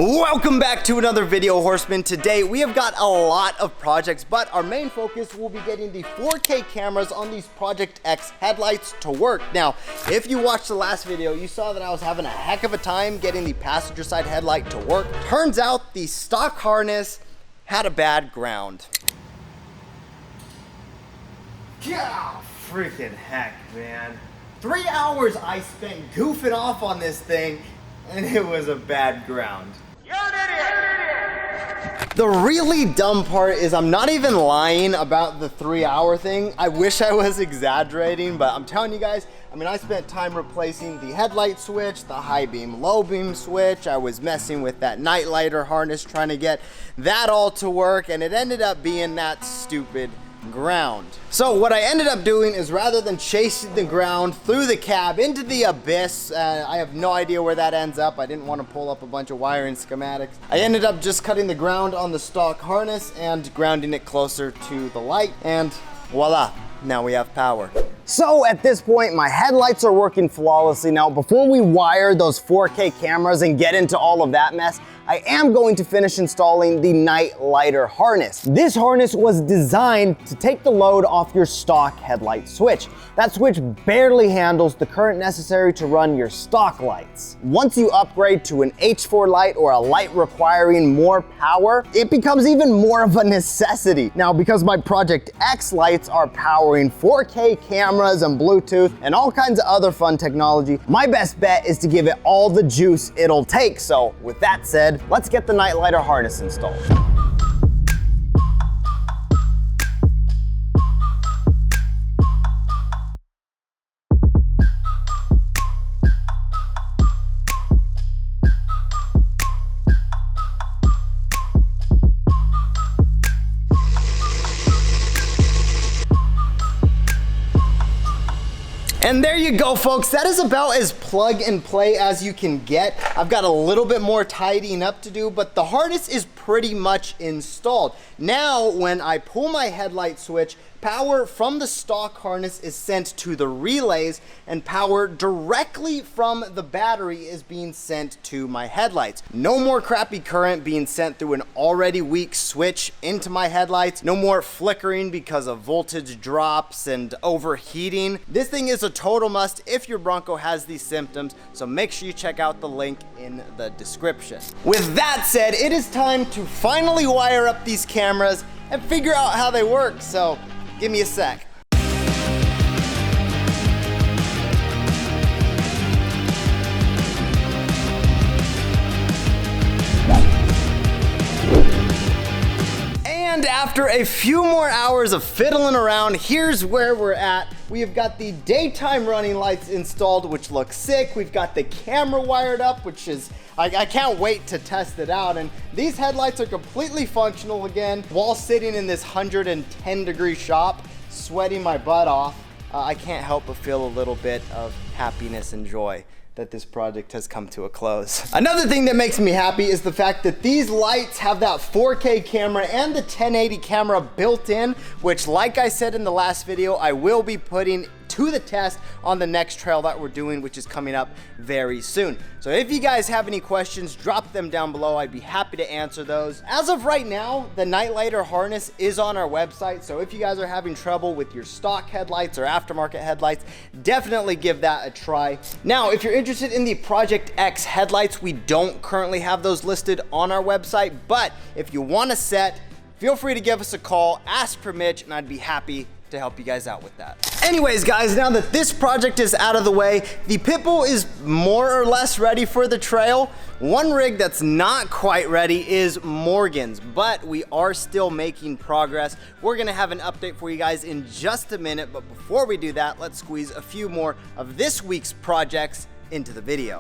Welcome back to another video, Horsemen. Today we have got a lot of projects, but our main focus will be getting the 4K cameras on these Project X headlights to work. Now, if you watched the last video, you saw that I was having a heck of a time getting the passenger side headlight to work. Turns out the stock harness had a bad ground. God, freaking heck, man. 3 hours I spent goofing off on this thing, and it was a bad ground. You're an idiot! The really dumb part is I'm not even lying about the 3 hour thing. I wish I was exaggerating, but I'm telling you guys, I spent time replacing the headlight switch, the high beam, low beam switch. I was messing with that night lighter harness, trying to get that all to work, and it ended up being that stupid ground. So what I ended up doing is, rather than chasing the ground through the cab into the abyss, I have no idea where that ends up. I didn't want to pull up a bunch of wiring schematics. I ended up just cutting the ground on the stock harness and grounding it closer to the light, and voila, now we have power. So at this point, my headlights are working flawlessly. Now, before we wire those 4K cameras and get into all of that mess, I am going to finish installing the night lighter harness. This harness was designed to take the load off your stock headlight switch. That switch barely handles the current necessary to run your stock lights. Once you upgrade to an H4 light or a light requiring more power, it becomes even more of a necessity. Now, because my Project X lights are powering 4K cameras and Bluetooth and all kinds of other fun technology, my best bet is to give it all the juice it'll take. So with that said, let's get the night lighter harness installed. And there you go, folks. That is about as plug and play as you can get. I've got a little bit more tidying up to do, but the harness is pretty much installed. Now, when I pull my headlight switch, power from the stock harness is sent to the relays, and power directly from the battery is being sent to my headlights. No more crappy current being sent through an already weak switch into my headlights. No more flickering because of voltage drops and overheating. This thing is a total must if your Bronco has these symptoms, so make sure you check out the link in the description. With that said, it is time to finally wire up these cameras and figure out how they work, so give me a sec. And after a few more hours of fiddling around, here's where we're at. We have got the daytime running lights installed, which look sick. We've got the camera wired up, which is, I can't wait to test it out. And these headlights are completely functional again while sitting in this 110-degree shop, sweating my butt off. I can't help but feel a little bit of happiness and joy that this project has come to a close. Another thing that makes me happy is the fact that these lights have that 4K camera and the 1080 camera built in, which, like I said in the last video, I will be putting to the test on the next trail that we're doing, which is coming up very soon. So if you guys have any questions, drop them down below. I'd be happy to answer those. As of right now, the night lighter harness is on our website, so if you guys are having trouble with your stock headlights or aftermarket headlights, definitely give that a try. Now, if you're interested in the Project X headlights, we don't currently have those listed on our website, but if you want a set, feel free to give us a call, ask for Mitch, and I'd be happy to help you guys out with that. Anyways, guys, now that this project is out of the way, the Pitbull is more or less ready for the trail. One rig that's not quite ready is Morgan's, but we are still making progress. We're gonna have an update for you guys in just a minute, but before we do that, let's squeeze a few more of this week's projects into the video.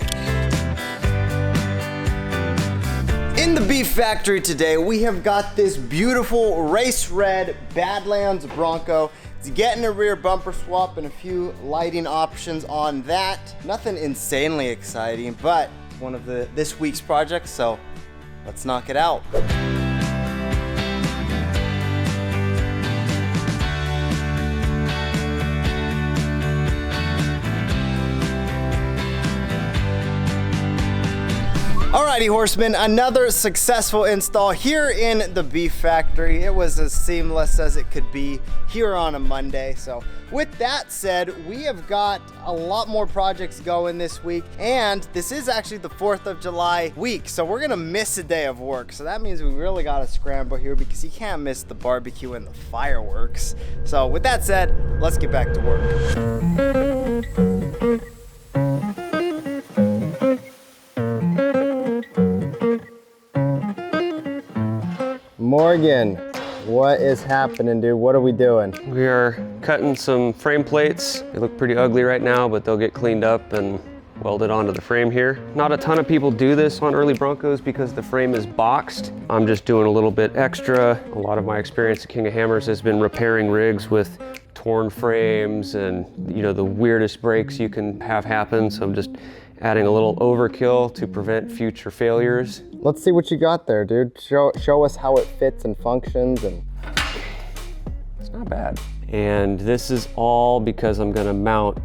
In the beef factory today, we have got this beautiful race red Badlands Bronco. It's getting a rear bumper swap and a few lighting options on that. Nothing insanely exciting, but one of this week's projects, so let's knock it out. Alrighty, horsemen, another successful install here in the beef factory. It was as seamless as it could be here on a Monday. So with that said, we have got a lot more projects going this week, and this is actually the 4th of July week, so we're gonna miss a day of work. So that means we really gotta scramble here because you can't miss the barbecue and the fireworks. So with that said, let's get back to work. Morgan, what is happening, dude? What are we doing? We are cutting some frame plates. They look pretty ugly right now, but they'll get cleaned up and welded onto the frame here. Not a ton of people do this on early Broncos because the frame is boxed. I'm just doing a little bit extra. A lot of my experience at King of Hammers has been repairing rigs with torn frames and, you know, the weirdest breaks you can have happen. So I'm just adding a little overkill to prevent future failures. Let's see what you got there, dude. Show us how it fits and functions. And it's not bad. And this is all because I'm gonna mount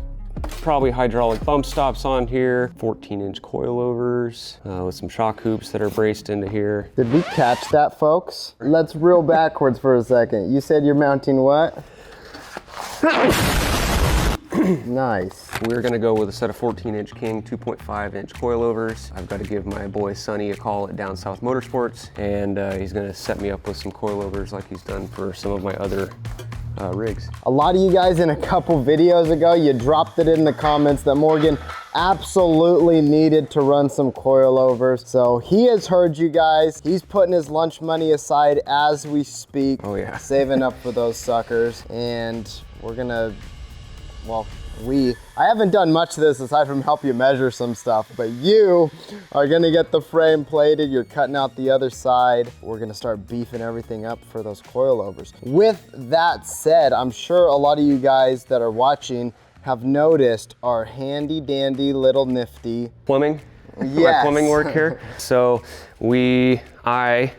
probably hydraulic bump stops on here, 14-inch coilovers with some shock hoops that are braced into here. Did we catch that, folks? Let's reel backwards for a second. You said you're mounting what? Nice. We're gonna go with a set of 14-inch King 2.5-inch coilovers. I've got to give my boy Sonny a call at Down South Motorsports, and he's gonna set me up with some coilovers like he's done for some of my other rigs. A lot of you guys in a couple videos ago, you dropped it in the comments that Morgan absolutely needed to run some coilovers. So he has heard you guys. He's putting his lunch money aside as we speak. Oh yeah. Saving up for those suckers. And we're gonna, well, I haven't done much of this aside from help you measure some stuff, but you are gonna get the frame plated, you're cutting out the other side. We're gonna start beefing everything up for those coilovers. With that said, I'm sure a lot of you guys that are watching have noticed our handy dandy little nifty plumbing. Yes. Plumbing work here. So I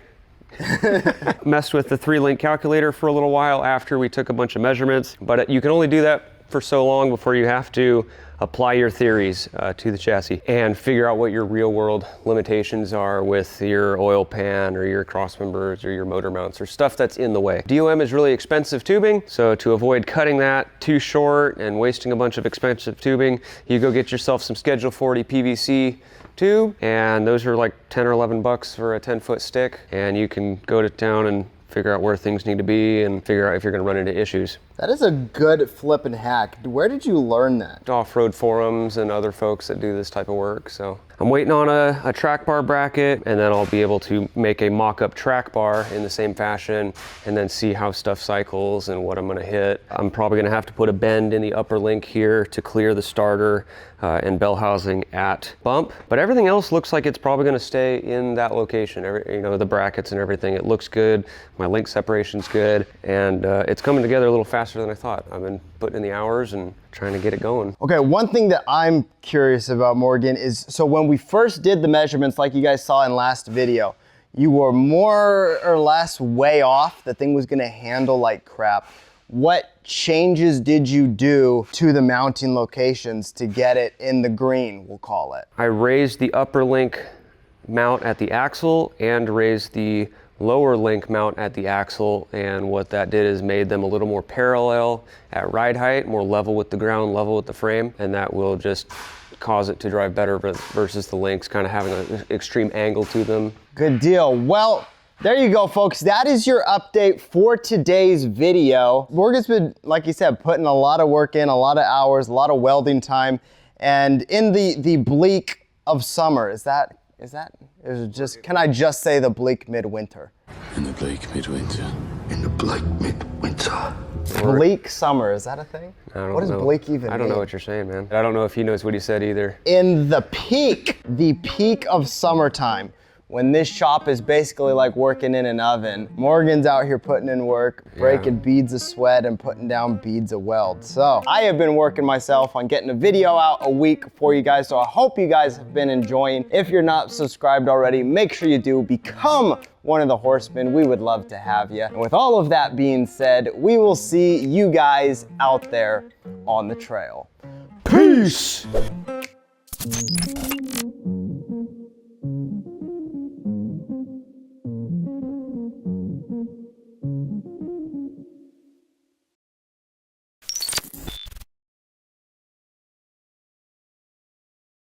messed with the 3-link calculator for a little while after we took a bunch of measurements, but you can only do that for so long before you have to apply your theories to the chassis and figure out what your real world limitations are with your oil pan or your cross members or your motor mounts or stuff that's in the way. DOM is really expensive tubing, so to avoid cutting that too short and wasting a bunch of expensive tubing, you go get yourself some Schedule 40 PVC tube, and those are like 10 or 11 bucks for a 10-foot stick, and you can go to town and figure out where things need to be and figure out if you're going to run into issues. That is a good flipping hack. Where did you learn that? Off-road forums and other folks that do this type of work. So I'm waiting on a track bar bracket, and then I'll be able to make a mock-up track bar in the same fashion and then see how stuff cycles and what I'm going to hit. I'm probably going to have to put a bend in the upper link here to clear the starter and bell housing at bump, but everything else looks like it's probably going to stay in that location. You know, the brackets and everything, it looks good. My link separation's good, and it's coming together a little faster than I thought. I've been putting in the hours and trying to get it going. Okay, one thing that I'm curious about, Morgan, is so when we first did the measurements, like you guys saw in last video, you were more or less way off. The thing was gonna handle like crap. What changes did you do to the mounting locations to get it in the green, we'll call it? I raised the upper link mount at the axle and raised the lower link mount at the axle, and what that did is made them a little more parallel at ride height, more level with the ground, level with the frame, and that will just cause it to drive better versus the links kind of having an extreme angle to them. Good deal. Well, there you go, folks. That is your update for today's video. Morgan's been, like you said, putting a lot of work in, a lot of hours, a lot of welding time, and in the bleak of summer, is it just, can I just say the bleak midwinter? In the bleak midwinter. In the bleak midwinter. Bleak summer, is that a thing? What does bleak even mean? I don't know what you're saying, man. I don't know if he knows what he said either. In the peak of summertime, when this shop is basically like working in an oven, Morgan's out here putting in work, breaking beads of sweat and putting down beads of weld. So I have been working myself on getting a video out a week for you guys. So I hope you guys have been enjoying. If you're not subscribed already, make sure you do. Become one of the horsemen. We would love to have you. And with all of that being said, we will see you guys out there on the trail. Peace.